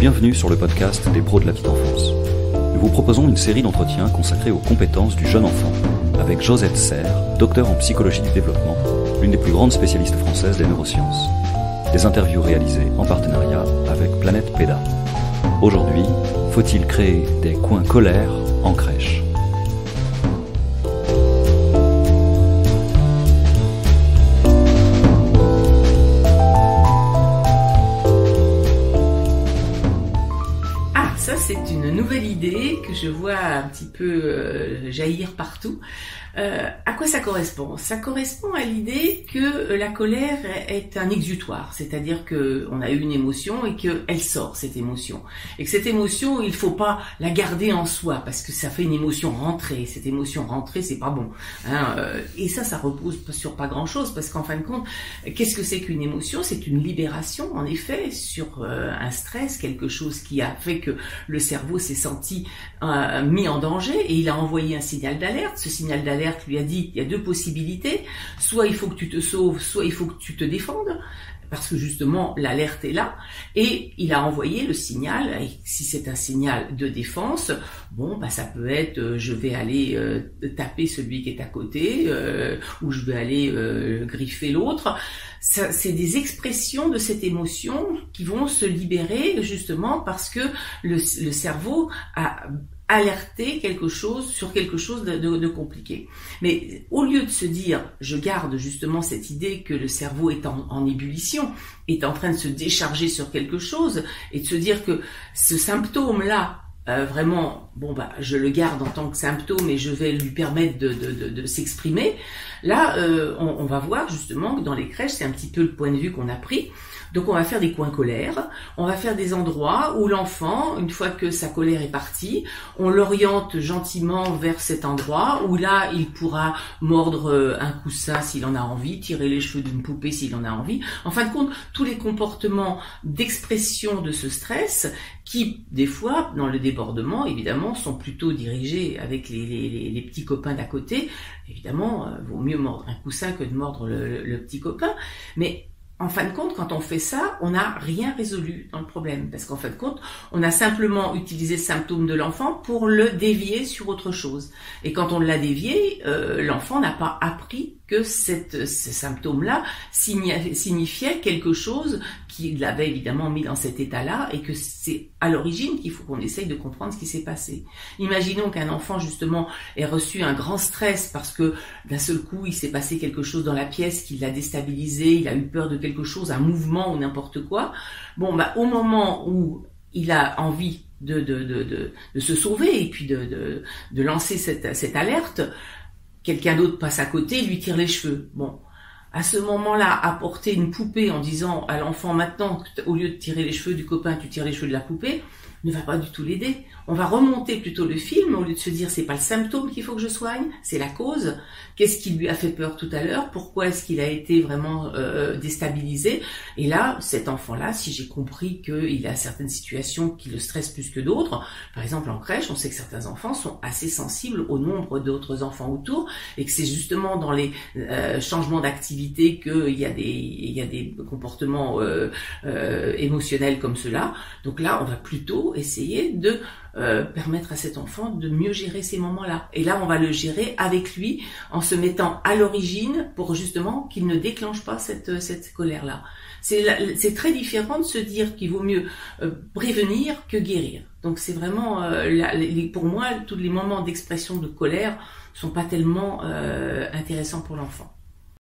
Bienvenue sur le podcast des pros de la petite enfance. Nous vous proposons une série d'entretiens consacrés aux compétences du jeune enfant avec Josette Serre, docteur en psychologie du développement, l'une des plus grandes spécialistes françaises des neurosciences. Des interviews réalisées en partenariat avec Planète PEDA. Aujourd'hui, faut-il créer des coins colères en crèche ? C'est une nouvelle idée que je vois un petit peu jaillir partout. À quoi ça correspond ? Ça correspond à l'idée que la colère est un exutoire, c'est-à-dire que on a eu une émotion et qu'elle sort, cette émotion. Et que cette émotion, il faut pas la garder en soi parce que ça fait une émotion rentrée. Cette émotion rentrée, c'est pas bon. Et ça repose sur pas grand-chose parce qu'en fin de compte, qu'est-ce que c'est qu'une émotion ? C'est une libération, en effet, sur un stress, quelque chose qui a fait que le cerveau s'est senti mis en danger et il a envoyé un signal d'alerte. Ce signal d'alerte lui a dit, il y a deux possibilités, soit il faut que tu te sauves, soit il faut que tu te défendes, parce que justement l'alerte est là, et il a envoyé le signal, et si c'est un signal de défense, ça peut être je vais aller taper celui qui est à côté, ou je vais aller griffer l'autre. C'est des expressions de cette émotion qui vont se libérer justement parce que le cerveau a alerté sur quelque chose de compliqué. Mais au lieu de se dire, je garde justement cette idée que le cerveau est en ébullition, est en train de se décharger sur quelque chose, et de se dire que ce symptôme-là, vraiment, je le garde en tant que symptôme et je vais lui permettre de s'exprimer. Là, on va voir justement que dans les crèches, c'est un petit peu le point de vue qu'on a pris. Donc on va faire des coins colères, on va faire des endroits où l'enfant, une fois que sa colère est partie, on l'oriente gentiment vers cet endroit où là il pourra mordre un coussin s'il en a envie, tirer les cheveux d'une poupée s'il en a envie. En fin de compte, tous les comportements d'expression de ce stress qui, des fois, dans le débordement, évidemment, sont plutôt dirigés avec les petits copains d'à côté. Évidemment, vaut mieux mordre un coussin que de mordre le petit copain, mais en fin de compte, quand on fait ça, on n'a rien résolu dans le problème. Parce qu'en fin de compte, on a simplement utilisé le symptôme de l'enfant pour le dévier sur autre chose. Et quand on l'a dévié, l'enfant n'a pas appris que ce symptôme-là signifiait quelque chose qui l'avait évidemment mis dans cet état-là et que c'est à l'origine qu'il faut qu'on essaye de comprendre ce qui s'est passé. Imaginons qu'un enfant, justement, ait reçu un grand stress parce que d'un seul coup, il s'est passé quelque chose dans la pièce qui l'a déstabilisé, il a eu peur de quelque chose, un mouvement ou n'importe quoi. Au moment où il a envie de se sauver et puis de lancer cette alerte, quelqu'un d'autre passe à côté et lui tire les cheveux. À ce moment-là, apporter une poupée en disant à l'enfant maintenant, au lieu de tirer les cheveux du copain, tu tires les cheveux de la poupée, ne va pas du tout l'aider. On va remonter plutôt le film, au lieu de se dire c'est pas le symptôme qu'il faut que je soigne, c'est la cause. Qu'est-ce qui lui a fait peur tout à l'heure ? Pourquoi est-ce qu'il a été vraiment déstabilisé ? Et là, cet enfant-là, si j'ai compris qu'il a certaines situations qui le stressent plus que d'autres, par exemple en crèche, on sait que certains enfants sont assez sensibles au nombre d'autres enfants autour, et que c'est justement dans les changements d'activité qu'il y a des comportements émotionnels comme cela. Donc là, on va plutôt essayer de permettre à cet enfant de mieux gérer ces moments-là. Et là, on va le gérer avec lui en se mettant à l'origine pour justement qu'il ne déclenche pas cette colère-là. C'est très différent de se dire qu'il vaut mieux prévenir que guérir. Donc c'est vraiment, pour moi, tous les moments d'expression de colère sont pas tellement intéressants pour l'enfant.